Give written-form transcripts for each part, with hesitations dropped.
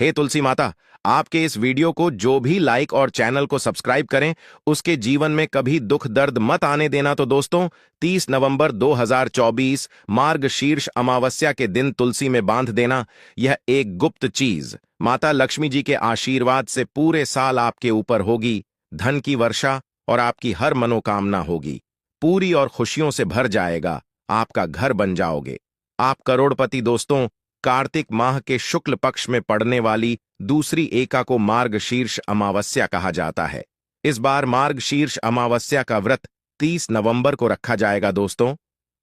हे तुलसी माता, आपके इस वीडियो को जो भी लाइक और चैनल को सब्सक्राइब करें, उसके जीवन में कभी दुख दर्द मत आने देना। तो दोस्तों, 30 नवंबर 2024 मार्गशीर्ष अमावस्या के दिन तुलसी में बांध देना, यह एक गुप्त चीज माता लक्ष्मी जी के आशीर्वाद से पूरे साल आपके ऊपर होगी। धन की वर्षा और आपकी हर मनोकामना होगी पूरी और खुशियों से भर जाएगा। आपका घर बन जाओगे, आप करोड़पति। दोस्तों, कार्तिक माह के शुक्ल पक्ष में पड़ने वाली दूसरी एका को मार्गशीर्ष अमावस्या कहा जाता है। इस बार मार्गशीर्ष अमावस्या का व्रत 30 नवंबर को रखा जाएगा दोस्तों।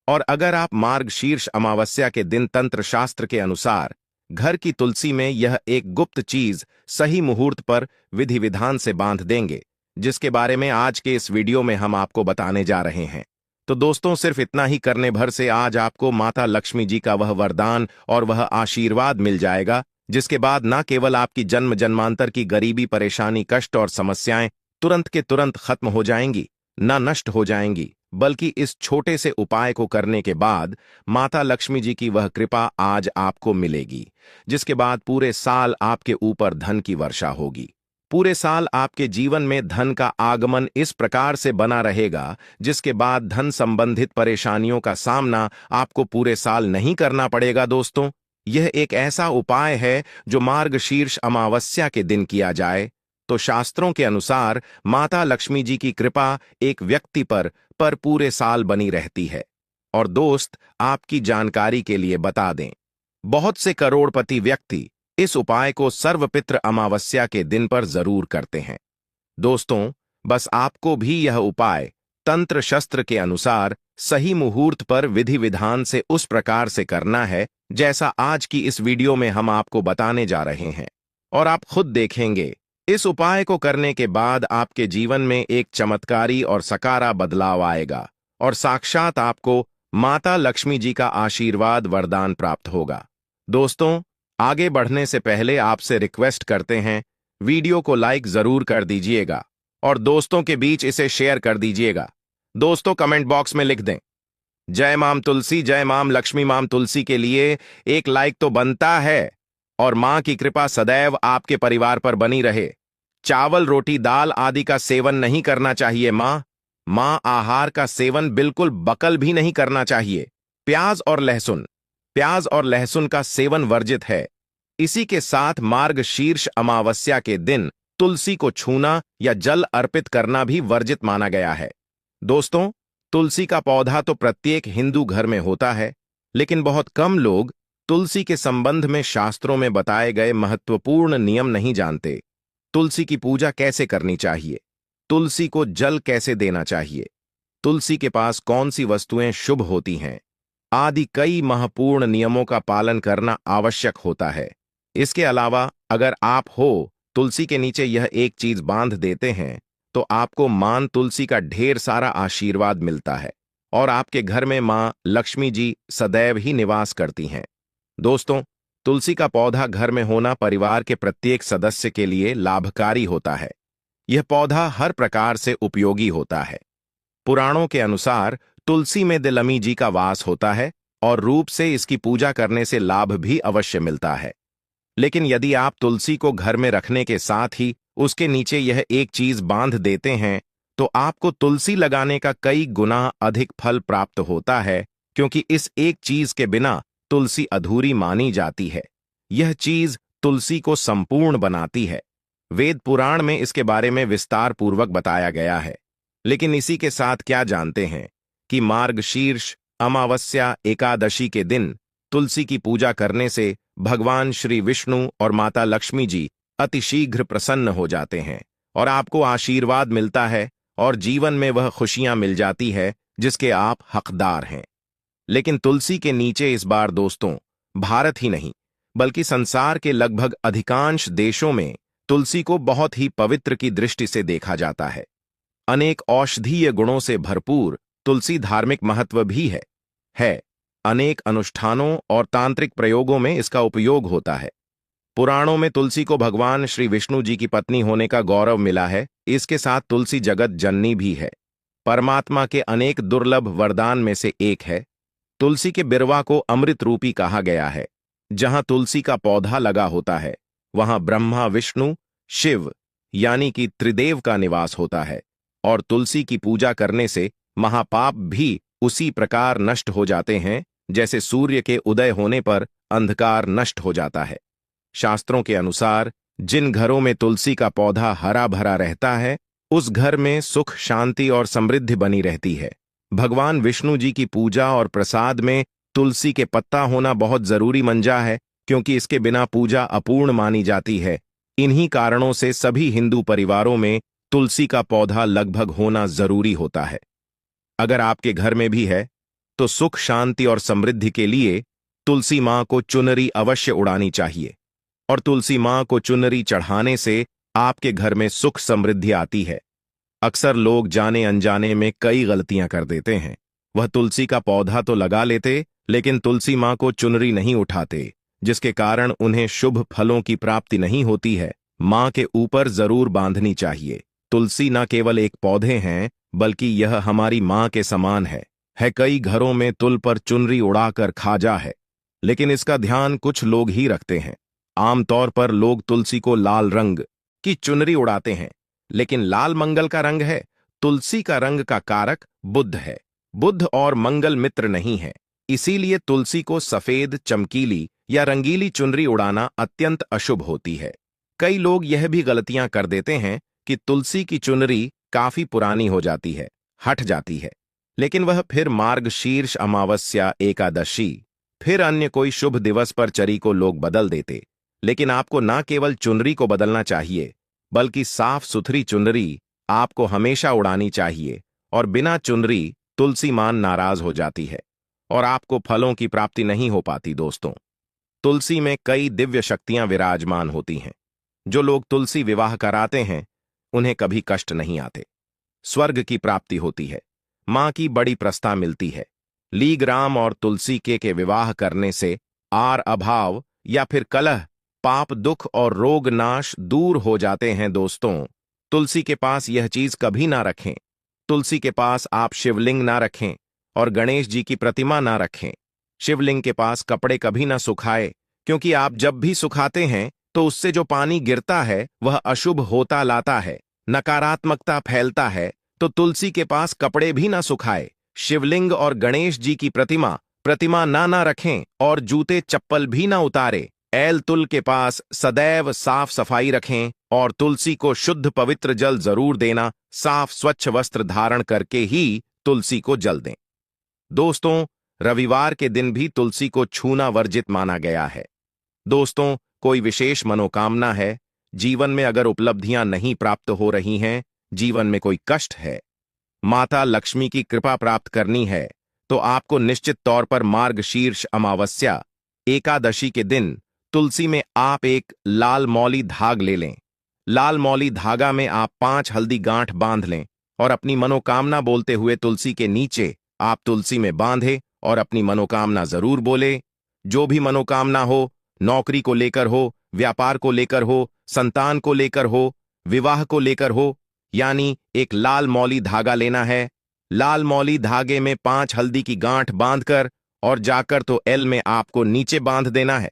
और अगर आप मार्गशीर्ष अमावस्या के दिन तंत्र शास्त्र के अनुसार घर की तुलसी में यह एक गुप्त चीज सही मुहूर्त पर विधि विधान से बांध देंगे, जिसके बारे में आज के इस वीडियो में हम आपको बताने जा रहे हैं। तो दोस्तों, सिर्फ इतना ही करने भर से आज आपको माता लक्ष्मी जी का वह वरदान और वह आशीर्वाद मिल जाएगा, जिसके बाद न केवल आपकी जन्म जन्मांतर की गरीबी, परेशानी, कष्ट और समस्याएं तुरंत के तुरंत खत्म हो जाएंगी, न नष्ट हो जाएंगी, बल्कि इस छोटे से उपाय को करने के बाद माता लक्ष्मी जी की वह कृपा आज आपको मिलेगी, जिसके बाद पूरे साल आपके ऊपर धन की वर्षा होगी। पूरे साल आपके जीवन में धन का आगमन इस प्रकार से बना रहेगा, जिसके बाद धन संबंधित परेशानियों का सामना आपको पूरे साल नहीं करना पड़ेगा। दोस्तों, यह एक ऐसा उपाय है जो मार्गशीर्ष अमावस्या के दिन किया जाए तो शास्त्रों के अनुसार माता लक्ष्मी जी की कृपा एक व्यक्ति पर पूरे साल बनी रहती है। और दोस्त, आपकी जानकारी के लिए बता दें, बहुत से करोड़पति व्यक्ति इस उपाय को सर्वपित्र अमावस्या के दिन पर जरूर करते हैं। दोस्तों, बस आपको भी यह उपाय तंत्र शस्त्र के अनुसार सही मुहूर्त पर विधि विधान से उस प्रकार से करना है जैसा आज की इस वीडियो में हम आपको बताने जा रहे हैं। और आप खुद देखेंगे, इस उपाय को करने के बाद आपके जीवन में एक चमत्कारी और सकारा बदलाव आएगा और साक्षात आपको माता लक्ष्मी जी का आशीर्वाद वरदान प्राप्त होगा। दोस्तों, आगे बढ़ने से पहले आपसे रिक्वेस्ट करते हैं, वीडियो को लाइक जरूर कर दीजिएगा और दोस्तों के बीच इसे शेयर कर दीजिएगा। दोस्तों, कमेंट बॉक्स में लिख दें, जय माम तुलसी, जय माम लक्ष्मी। माम तुलसी के लिए एक लाइक तो बनता है और मां की कृपा सदैव आपके परिवार पर बनी रहे। चावल, रोटी, दाल आदि का सेवन नहीं करना चाहिए। मां आहार का सेवन बिल्कुल बकल भी नहीं करना चाहिए। प्याज और लहसुन का सेवन वर्जित है। इसी के साथ मार्गशीर्ष अमावस्या के दिन तुलसी को छूना या जल अर्पित करना भी वर्जित माना गया है। दोस्तों, तुलसी का पौधा तो प्रत्येक हिंदू घर में होता है, लेकिन बहुत कम लोग तुलसी के संबंध में शास्त्रों में बताए गए महत्वपूर्ण नियम नहीं जानते। तुलसी की पूजा कैसे करनी चाहिए, तुलसी को जल कैसे देना चाहिए, तुलसी के पास कौन सी वस्तुएं शुभ होती हैं आदि कई महत्वपूर्ण नियमों का पालन करना आवश्यक होता है। इसके अलावा अगर आप तुलसी के नीचे यह एक चीज बांध देते हैं तो आपको मां तुलसी का ढेर सारा आशीर्वाद मिलता है और आपके घर में मां लक्ष्मी जी सदैव ही निवास करती हैं। दोस्तों, तुलसी का पौधा घर में होना परिवार के प्रत्येक सदस्य के लिए लाभकारी होता है। यह पौधा हर प्रकार से उपयोगी होता है। पुराणों के अनुसार तुलसी में दिलमी जी का वास होता है और रूप से इसकी पूजा करने से लाभ भी अवश्य मिलता है। लेकिन यदि आप तुलसी को घर में रखने के साथ ही उसके नीचे यह एक चीज बांध देते हैं तो आपको तुलसी लगाने का कई गुना अधिक फल प्राप्त होता है, क्योंकि इस एक चीज के बिना तुलसी अधूरी मानी जाती है। यह चीज तुलसी को संपूर्ण बनाती है। वेद पुराण में इसके बारे में विस्तार पूर्वक बताया गया है। लेकिन इसी के साथ क्या जानते हैं कि मार्गशीर्ष अमावस्या एकादशी के दिन तुलसी की पूजा करने से भगवान श्री विष्णु और माता लक्ष्मी जी अतिशीघ्र प्रसन्न हो जाते हैं और आपको आशीर्वाद मिलता है और जीवन में वह खुशियां मिल जाती है जिसके आप हकदार हैं। लेकिन तुलसी के नीचे इस बार दोस्तों, भारत ही नहीं बल्कि संसार के लगभग अधिकांश देशों में तुलसी को बहुत ही पवित्र की दृष्टि से देखा जाता है। अनेक औषधीय गुणों से भरपूर तुलसी धार्मिक महत्व भी है। अनेक अनुष्ठानों और तांत्रिक प्रयोगों में इसका उपयोग होता है। पुराणों में तुलसी को भगवान श्री विष्णु जी की पत्नी होने का गौरव मिला है। इसके साथ तुलसी जगत जननी भी है। परमात्मा के अनेक दुर्लभ वरदान में से एक है। तुलसी के बिरवा को अमृत रूपी कहा गया है। जहां तुलसी का पौधा लगा होता है वहां ब्रह्मा, विष्णु, शिव यानी कि त्रिदेव का निवास होता है। और तुलसी की पूजा करने से महापाप भी उसी प्रकार नष्ट हो जाते हैं जैसे सूर्य के उदय होने पर अंधकार नष्ट हो जाता है। शास्त्रों के अनुसार जिन घरों में तुलसी का पौधा हरा भरा रहता है उस घर में सुख, शांति और समृद्धि बनी रहती है। भगवान विष्णु जी की पूजा और प्रसाद में तुलसी के पत्ता होना बहुत जरूरी मंजा है, क्योंकि इसके बिना पूजा अपूर्ण मानी जाती है। इन्हीं कारणों से सभी हिंदू परिवारों में तुलसी का पौधा लगभग होना जरूरी होता है। अगर आपके घर में भी है तो सुख, शांति और समृद्धि के लिए तुलसी मां को चुनरी अवश्य उड़ानी चाहिए। और तुलसी मां को चुनरी चढ़ाने से आपके घर में सुख समृद्धि आती है। अक्सर लोग जाने अनजाने में कई गलतियां कर देते हैं। वह तुलसी का पौधा तो लगा लेते लेकिन तुलसी मां को चुनरी नहीं उठाते, जिसके कारण उन्हें शुभ फलों की प्राप्ति नहीं होती है। मां के ऊपर जरूर बांधनी चाहिए। तुलसी न केवल एक पौधे हैं बल्कि यह हमारी मां के समान है। कई घरों में तुल पर चुनरी उड़ाकर खाजा है, लेकिन इसका ध्यान कुछ लोग ही रखते हैं। आमतौर पर लोग तुलसी को लाल रंग की चुनरी उड़ाते हैं, लेकिन लाल मंगल का रंग है। तुलसी का रंग का कारक बुध है। बुध और मंगल मित्र नहीं है, इसीलिए तुलसी को सफेद, चमकीली या रंगीली चुनरी उड़ाना अत्यंत अशुभ होती है। कई लोग यह भी गलतियां कर देते हैं कि तुलसी की चुनरी काफी पुरानी हो जाती है, हट जाती है, लेकिन वह फिर मार्गशीर्ष अमावस्या, एकादशी, फिर अन्य कोई शुभ दिवस पर चरी को लोग बदल देते। लेकिन आपको न केवल चुनरी को बदलना चाहिए बल्कि साफ सुथरी चुनरी आपको हमेशा उड़ानी चाहिए। और बिना चुनरी तुलसी मां नाराज हो जाती है और आपको फलों की प्राप्ति नहीं हो पाती। दोस्तों, तुलसी में कई दिव्य शक्तियां विराजमान होती हैं। जो लोग तुलसी विवाह कराते हैं उन्हें कभी कष्ट नहीं आते, स्वर्ग की प्राप्ति होती है, मां की बड़ी प्रस्ता मिलती है। लीग्राम और तुलसी के विवाह करने से आर अभाव या फिर कलह, पाप, दुख और रोग नाश दूर हो जाते हैं। दोस्तों, तुलसी के पास यह चीज कभी ना रखें। तुलसी के पास आप शिवलिंग ना रखें और गणेश जी की प्रतिमा ना रखें। शिवलिंग के पास कपड़े कभी ना सुखाए, क्योंकि आप जब भी सुखाते हैं तो उससे जो पानी गिरता है वह अशुभ होता लाता है, नकारात्मकता फैलता है। तो तुलसी के पास कपड़े भी ना सुखाए। शिवलिंग और गणेश जी की प्रतिमा ना रखें और जूते चप्पल भी ना उतारे। तुल के पास सदैव साफ सफाई रखें और तुलसी को शुद्ध पवित्र जल जरूर देना। साफ स्वच्छ वस्त्र धारण करके ही तुलसी को जल दें। दोस्तों, रविवार के दिन भी तुलसी को छूना वर्जित माना गया है। दोस्तों, कोई विशेष मनोकामना है, जीवन में अगर उपलब्धियां नहीं प्राप्त हो रही हैं, जीवन में कोई कष्ट है, माता लक्ष्मी की कृपा प्राप्त करनी है, तो आपको निश्चित तौर पर मार्गशीर्ष अमावस्या, एकादशी के दिन तुलसी में आप एक लाल मौली धाग ले लें। लाल मौली धागा में आप 5 हल्दी गांठ बांध लें और अपनी मनोकामना बोलते हुए तुलसी के नीचे आप तुलसी में बांधे और अपनी मनोकामना जरूर बोले। जो भी मनोकामना हो, नौकरी को लेकर हो, व्यापार को लेकर हो, संतान को लेकर हो, विवाह को लेकर हो, यानी एक लाल मौली धागा लेना है। लाल मौली धागे में 5 हल्दी की गांठ बांधकर और जाकर तो एल में आपको नीचे बांध देना है।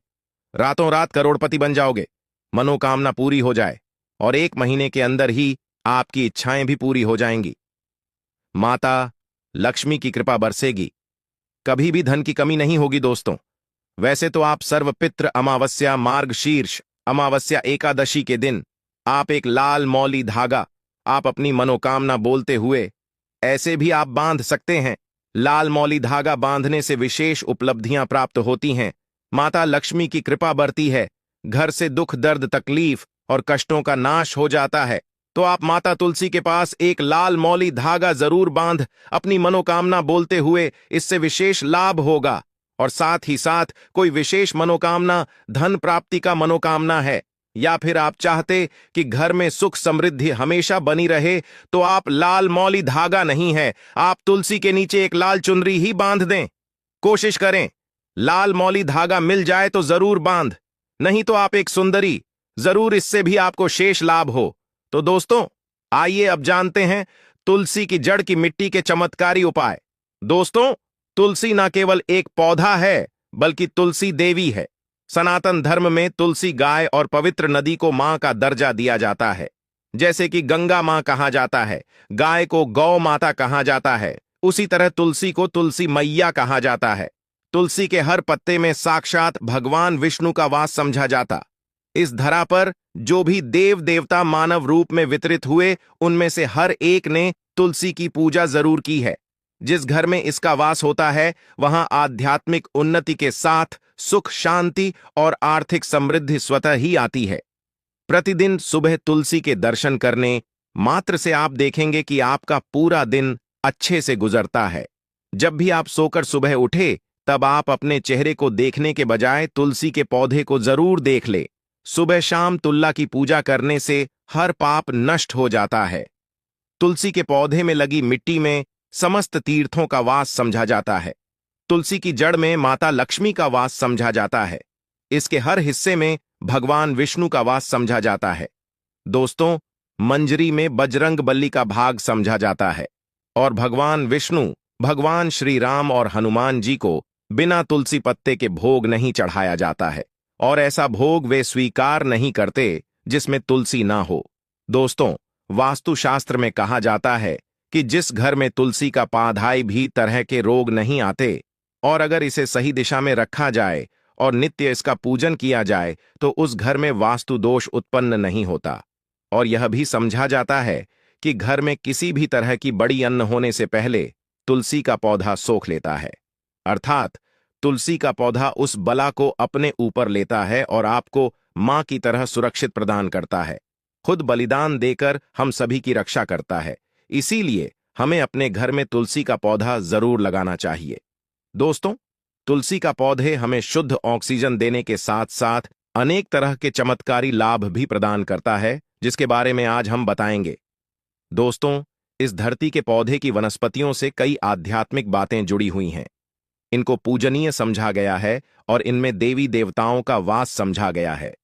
रातों रात करोड़पति बन जाओगे, मनोकामना पूरी हो जाए और 1 महीने के अंदर ही आपकी इच्छाएं भी पूरी हो जाएंगी। माता लक्ष्मी की कृपा बरसेगी, कभी भी धन की कमी नहीं होगी। दोस्तों, वैसे तो आप सर्वपित्र अमावस्या, मार्गशीर्ष अमावस्या, एकादशी के दिन आप एक लाल मौली धागा आप अपनी मनोकामना बोलते हुए ऐसे भी आप बांध सकते हैं। लाल मौली धागा बांधने से विशेष उपलब्धियां प्राप्त होती हैं, माता लक्ष्मी की कृपा बढ़ती है, घर से दुख, दर्द, तकलीफ और कष्टों का नाश हो जाता है। तो आप माता तुलसी के पास एक लाल मौली धागा जरूर बांध अपनी मनोकामना बोलते हुए, इससे विशेष लाभ होगा। और साथ ही साथ कोई विशेष मनोकामना, धन प्राप्ति का मनोकामना है, या फिर आप चाहते कि घर में सुख समृद्धि हमेशा बनी रहे, तो आप लाल मौली धागा नहीं है, आप तुलसी के नीचे एक लाल चुनरी ही बांध दें। कोशिश करें, लाल मौली धागा मिल जाए तो जरूर बांध, नहीं तो आप एक सुंदरी जरूर, इससे भी आपको शेष लाभ हो। तो दोस्तों, आइए अब जानते हैं तुलसी की जड़ की मिट्टी के चमत्कारी उपाय। दोस्तों, तुलसी न केवल एक पौधा है बल्कि तुलसी देवी है। सनातन धर्म में तुलसी गाय और पवित्र नदी को मां का दर्जा दिया जाता है। जैसे कि गंगा मां कहा जाता है, गाय को गौ माता कहा जाता है, उसी तरह तुलसी को तुलसी मैया कहा जाता है। तुलसी के हर पत्ते में साक्षात भगवान विष्णु का वास समझा जाता। इस धरा पर जो भी देव देवता मानव रूप में वितरित हुए, उनमें से हर एक ने तुलसी की पूजा जरूर की है। जिस घर में इसका वास होता है, वहां आध्यात्मिक उन्नति के साथ सुख, शांति और आर्थिक समृद्धि स्वतः ही आती है। प्रतिदिन सुबह तुलसी के दर्शन करने मात्र से आप देखेंगे कि आपका पूरा दिन अच्छे से गुजरता है। जब भी आप सोकर सुबह उठे, तब आप अपने चेहरे को देखने के बजाय तुलसी के पौधे को जरूर देख ले। सुबह शाम तुल्ला की पूजा करने से हर पाप नष्ट हो जाता है। तुलसी के पौधे में लगी मिट्टी में समस्त तीर्थों का वास समझा जाता है। तुलसी की जड़ में माता लक्ष्मी का वास समझा जाता है। इसके हर हिस्से में भगवान विष्णु का वास समझा जाता है। दोस्तों, मंजरी में बजरंगबली का भाग समझा जाता है और भगवान विष्णु, भगवान श्री राम और हनुमान जी को बिना तुलसी पत्ते के भोग नहीं चढ़ाया जाता है और ऐसा भोग वे स्वीकार नहीं करते जिसमें तुलसी ना हो। दोस्तों, वास्तुशास्त्र में कहा जाता है कि जिस घर में तुलसी का पाधाई भी तरह के रोग नहीं आते और अगर इसे सही दिशा में रखा जाए और नित्य इसका पूजन किया जाए तो उस घर में वास्तु दोष उत्पन्न नहीं होता। और यह भी समझा जाता है कि घर में किसी भी तरह की बड़ी अन्न होने से पहले तुलसी का पौधा सोख लेता है। अर्थात तुलसी का पौधा उस बला को अपने ऊपर लेता है और आपको मां की तरह सुरक्षित प्रदान करता है। खुद बलिदान देकर हम सभी की रक्षा करता है। इसीलिए हमें अपने घर में तुलसी का पौधा जरूर लगाना चाहिए। दोस्तों, तुलसी का पौधे हमें शुद्ध ऑक्सीजन देने के साथ साथ अनेक तरह के चमत्कारी लाभ भी प्रदान करता है, जिसके बारे में आज हम बताएंगे। दोस्तों, इस धरती के पौधे की वनस्पतियों से कई आध्यात्मिक बातें जुड़ी हुई हैं। इनको पूजनीय समझा गया है और इनमें देवी देवताओं का वास समझा गया है।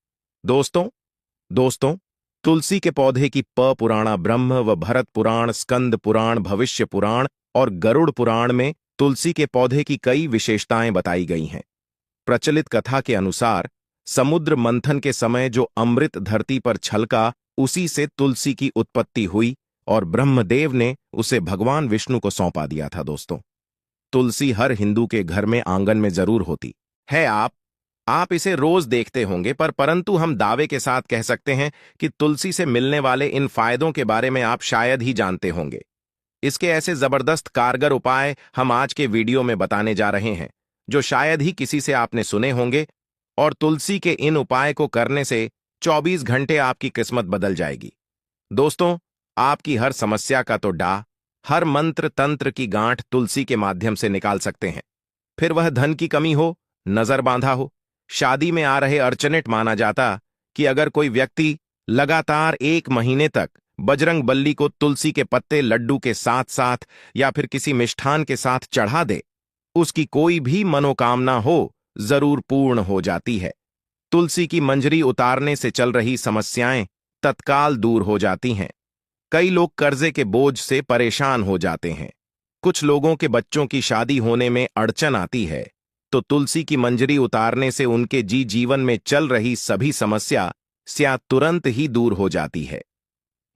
दोस्तों, तुलसी के पौधे की प पुराण, ब्रह्म व भरत पुराण, स्कंद पुराण, भविष्य पुराण और गरुड़ पुराण में तुलसी के पौधे की कई विशेषताएं बताई गई हैं। प्रचलित कथा के अनुसार समुद्र मंथन के समय जो अमृत धरती पर छलका, उसी से तुलसी की उत्पत्ति हुई और ब्रह्मदेव ने उसे भगवान विष्णु को सौंपा दिया था। दोस्तों, तुलसी हर हिंदू के घर में आंगन में जरूर होती है। आप इसे रोज देखते होंगे, परंतु हम दावे के साथ कह सकते हैं कि तुलसी से मिलने वाले इन फायदों के बारे में आप शायद ही जानते होंगे। इसके ऐसे जबरदस्त कारगर उपाय हम आज के वीडियो में बताने जा रहे हैं, जो शायद ही किसी से आपने सुने होंगे। और तुलसी के इन उपाय को करने से 24 घंटे आपकी किस्मत बदल जाएगी। दोस्तों, आपकी हर समस्या का तो डा, हर मंत्र तंत्र की गांठ तुलसी के माध्यम से निकाल सकते हैं। फिर वह धन की कमी हो, नजर बांधा हो, शादी में आ रहे अर्चनेट। माना जाता कि अगर कोई व्यक्ति लगातार 1 महीने तक बजरंगबली को तुलसी के पत्ते लड्डू के साथ साथ या फिर किसी मिष्ठान के साथ चढ़ा दे, उसकी कोई भी मनोकामना हो जरूर पूर्ण हो जाती है। तुलसी की मंजरी उतारने से चल रही समस्याएं तत्काल दूर हो जाती हैं। कई लोग कर्जे के बोझ से परेशान हो जाते हैं। कुछ लोगों के बच्चों की शादी होने में अड़चन आती है, तो तुलसी की मंजरी उतारने से उनके जीवन में चल रही सभी समस्या तुरंत ही दूर हो जाती है।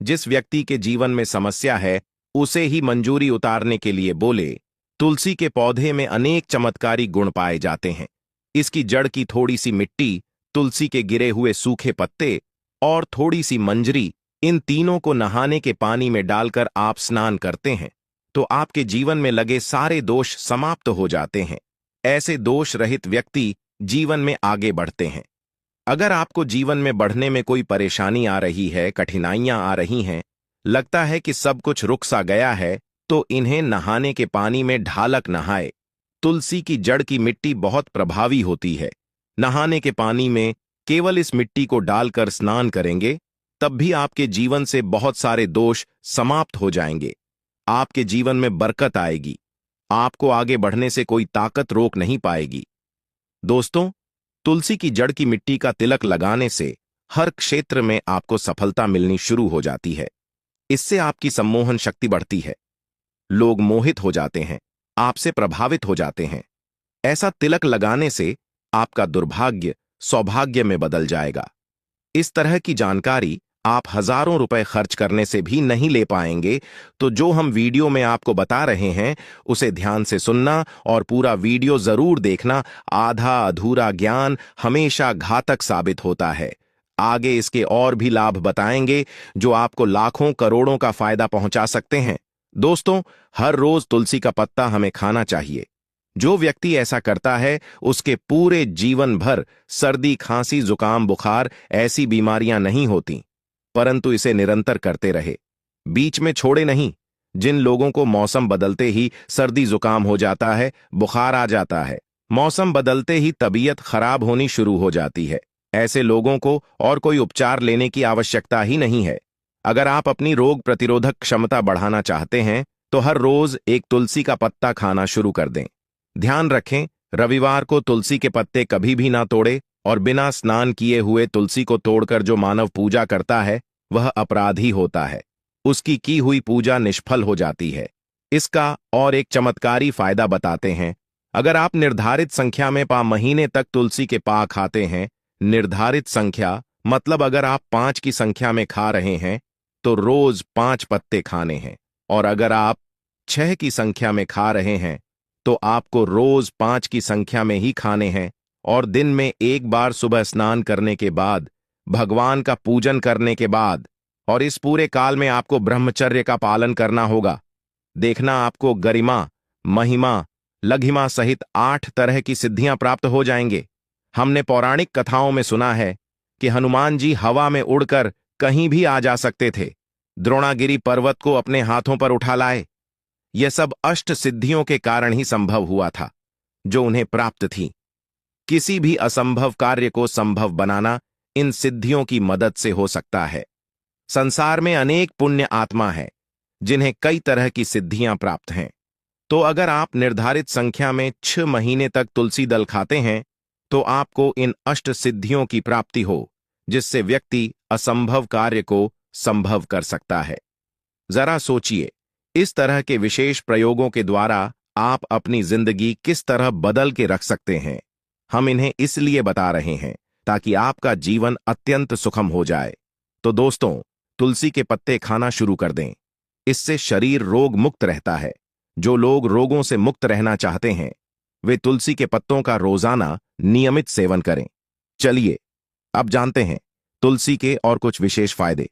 जिस व्यक्ति के जीवन में समस्या है, उसे ही मंजूरी उतारने के लिए बोले। तुलसी के पौधे में अनेक चमत्कारी गुण पाए जाते हैं। इसकी जड़ की थोड़ी सी मिट्टी, तुलसी के गिरे हुए सूखे पत्ते और थोड़ी सी मंजरी, इन तीनों को नहाने के पानी में डालकर आप स्नान करते हैं तो आपके जीवन में लगे सारे दोष समाप्त हो जाते हैं। ऐसे दोष रहित व्यक्ति जीवन में आगे बढ़ते हैं। अगर आपको जीवन में बढ़ने में कोई परेशानी आ रही है, कठिनाइयां आ रही हैं, लगता है कि सब कुछ रुक सा गया है, तो इन्हें नहाने के पानी में ढालक नहाए। तुलसी की जड़ की मिट्टी बहुत प्रभावी होती है। नहाने के पानी में केवल इस मिट्टी को डालकर स्नान करेंगे, तब भी आपके जीवन से बहुत सारे दोष समाप्त हो जाएंगे। आपके जीवन में बरकत आएगी। आपको आगे बढ़ने से कोई ताकत रोक नहीं पाएगी। दोस्तों, तुलसी की जड़ की मिट्टी का तिलक लगाने से हर क्षेत्र में आपको सफलता मिलनी शुरू हो जाती है। इससे आपकी सम्मोहन शक्ति बढ़ती है। लोग मोहित हो जाते हैं, आपसे प्रभावित हो जाते हैं। ऐसा तिलक लगाने से आपका दुर्भाग्य सौभाग्य में बदल जाएगा। इस तरह की जानकारी आप हजारों रुपए खर्च करने से भी नहीं ले पाएंगे, तो जो हम वीडियो में आपको बता रहे हैं उसे ध्यान से सुनना और पूरा वीडियो जरूर देखना। आधा अधूरा ज्ञान हमेशा घातक साबित होता है। आगे इसके और भी लाभ बताएंगे जो आपको लाखों करोड़ों का फायदा पहुंचा सकते हैं। दोस्तों, हर रोज तुलसी का पत्ता हमें खाना चाहिए। जो व्यक्ति ऐसा करता है उसके पूरे जीवन भर सर्दी, खांसी, जुकाम, बुखार ऐसी बीमारियां नहीं होती, परंतु इसे निरंतर करते रहे, बीच में छोड़े नहीं। जिन लोगों को मौसम बदलते ही सर्दी जुकाम हो जाता है, बुखार आ जाता है, मौसम बदलते ही तबीयत खराब होनी शुरू हो जाती है, ऐसे लोगों को और कोई उपचार लेने की आवश्यकता ही नहीं है। अगर आप अपनी रोग प्रतिरोधक क्षमता बढ़ाना चाहते हैं तो हर रोज एक तुलसी का पत्ता खाना शुरू कर दें। ध्यान रखें, रविवार को तुलसी के पत्ते कभी भी ना तोड़े, और बिना स्नान किए हुए तुलसी को तोड़कर जो मानव पूजा करता है वह अपराधी होता है। उसकी की हुई पूजा निष्फल हो जाती है। इसका और एक चमत्कारी फायदा बताते हैं। अगर आप निर्धारित संख्या में 5 महीने तक तुलसी के पा खाते हैं, निर्धारित संख्या मतलब अगर आप 5 की संख्या में खा रहे हैं तो रोज 5 पत्ते खाने हैं, और अगर आप 6 की संख्या में खा रहे हैं तो आपको रोज 5 की संख्या में ही खाने हैं, और दिन में एक बार सुबह स्नान करने के बाद, भगवान का पूजन करने के बाद, और इस पूरे काल में आपको ब्रह्मचर्य का पालन करना होगा। देखना आपको गरिमा, महिमा, लघिमा सहित 8 तरह की सिद्धियां प्राप्त हो जाएंगे। हमने पौराणिक कथाओं में सुना है कि हनुमान जी हवा में उड़कर कहीं भी आ जा सकते थे, द्रोणागिरी पर्वत को अपने हाथों पर उठा लाए। यह सब अष्ट सिद्धियों के कारण ही संभव हुआ था जो उन्हें प्राप्त थी। किसी भी असंभव कार्य को संभव बनाना इन सिद्धियों की मदद से हो सकता है। संसार में अनेक पुण्य आत्मा है जिन्हें कई तरह की सिद्धियां प्राप्त हैं। तो अगर आप निर्धारित संख्या में 6 महीने तक तुलसी दल खाते हैं तो आपको इन अष्ट सिद्धियों की प्राप्ति हो, जिससे व्यक्ति असंभव कार्य को संभव कर सकता है। जरा सोचिए, इस तरह के विशेष प्रयोगों के द्वारा आप अपनी जिंदगी किस तरह बदल के रख सकते हैं। हम इन्हें इसलिए बता रहे हैं ताकि आपका जीवन अत्यंत सुखम हो जाए। तो दोस्तों, तुलसी के पत्ते खाना शुरू कर दें। इससे शरीर रोग मुक्त रहता है। जो लोग रोगों से मुक्त रहना चाहते हैं वे तुलसी के पत्तों का रोजाना नियमित सेवन करें। चलिए अब जानते हैं तुलसी के और कुछ विशेष फायदे।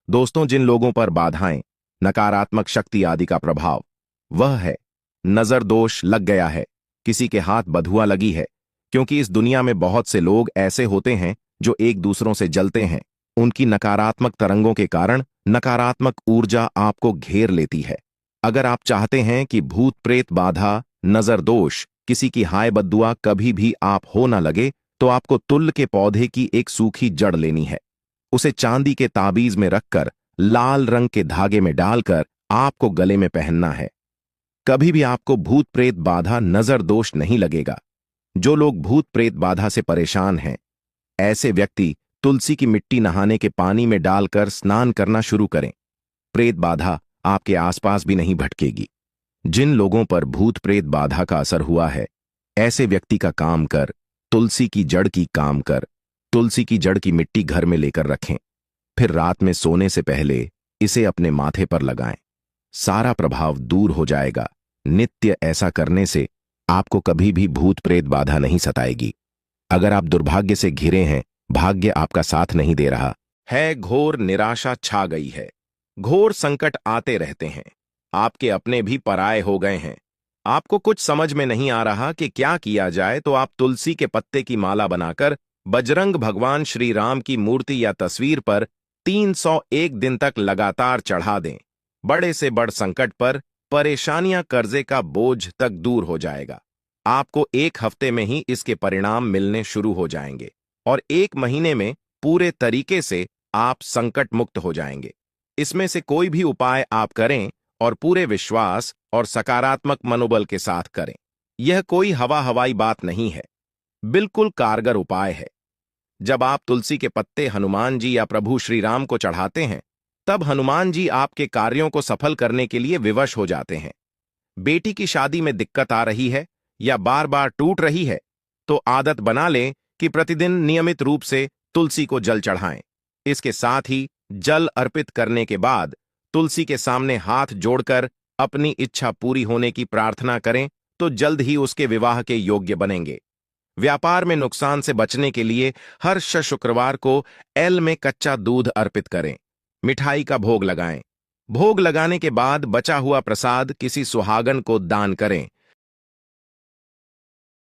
दोस्तों, जिन लोगों पर बाधाएं, नकारात्मक शक्ति आदि का प्रभाव, वह है नजर दोष लग गया है, किसी के हाथ बधुआ लगी है, क्योंकि इस दुनिया में बहुत से लोग ऐसे होते हैं जो एक दूसरों से जलते हैं। उनकी नकारात्मक तरंगों के कारण नकारात्मक ऊर्जा आपको घेर लेती है। अगर आप चाहते हैं कि भूत प्रेत बाधा, नजर दोष, किसी की हाय बद्दुआ कभी भी आप हो ना लगे, तो आपको तुल के पौधे की एक सूखी जड़ लेनी है। उसे चांदी के ताबीज में रखकर लाल रंग के धागे में डालकर आपको गले में पहनना है। कभी भी आपको भूत प्रेत बाधा, नजर दोष नहीं लगेगा। जो लोग भूत प्रेत बाधा से परेशान हैं, ऐसे व्यक्ति तुलसी की मिट्टी नहाने के पानी में डालकर स्नान करना शुरू करें। प्रेत बाधा आपके आसपास भी नहीं भटकेगी। जिन लोगों पर भूत प्रेत बाधा का असर हुआ है, ऐसे व्यक्ति का काम कर तुलसी की जड़ की काम कर तुलसी की जड़ की मिट्टी घर में लेकर रखें, फिर रात में सोने से पहले इसे अपने माथे पर लगाएं। सारा प्रभाव दूर हो जाएगा। नित्य ऐसा करने से आपको कभी भी भूत प्रेत बाधा नहीं सताएगी। अगर आप दुर्भाग्य से घिरे हैं, भाग्य आपका साथ नहीं दे रहा है, घोर निराशा छा गई है, घोर संकट आते रहते हैं, आपके अपने भी पराये हो गए हैं, आपको कुछ समझ में नहीं आ रहा कि क्या किया जाए, तो आप तुलसी के पत्ते की माला बनाकर बजरंग भगवान श्री राम की मूर्ति या तस्वीर पर 301 दिन तक लगातार चढ़ा दें। बड़े से बड़ संकट पर परेशानियां, कर्जे का बोझ तक दूर हो जाएगा। आपको 1 हफ्ते में ही इसके परिणाम मिलने शुरू हो जाएंगे और 1 महीने में पूरे तरीके से आप संकट मुक्त हो जाएंगे। इसमें से कोई भी उपाय आप करें और पूरे विश्वास और सकारात्मक मनोबल के साथ करें। यह कोई हवाई बात नहीं है, बिल्कुल कारगर उपाय है। जब आप तुलसी के पत्ते हनुमान जी या प्रभु श्री राम को चढ़ाते हैं, तब हनुमान जी आपके कार्यों को सफल करने के लिए विवश हो जाते हैं। बेटी की शादी में दिक्कत आ रही है या बार बार टूट रही है, तो आदत बना लें कि प्रतिदिन नियमित रूप से तुलसी को जल चढ़ाएं। इसके साथ ही जल अर्पित करने के बाद तुलसी के सामने हाथ जोड़कर अपनी इच्छा पूरी होने की प्रार्थना करें तो जल्द ही उसके विवाह के योग्य बनेंगे। व्यापार में नुकसान से बचने के लिए हर शुक्रवार को एल में कच्चा दूध अर्पित करें। मिठाई का भोग लगाएं। भोग लगाने के बाद बचा हुआ प्रसाद किसी सुहागन को दान करें।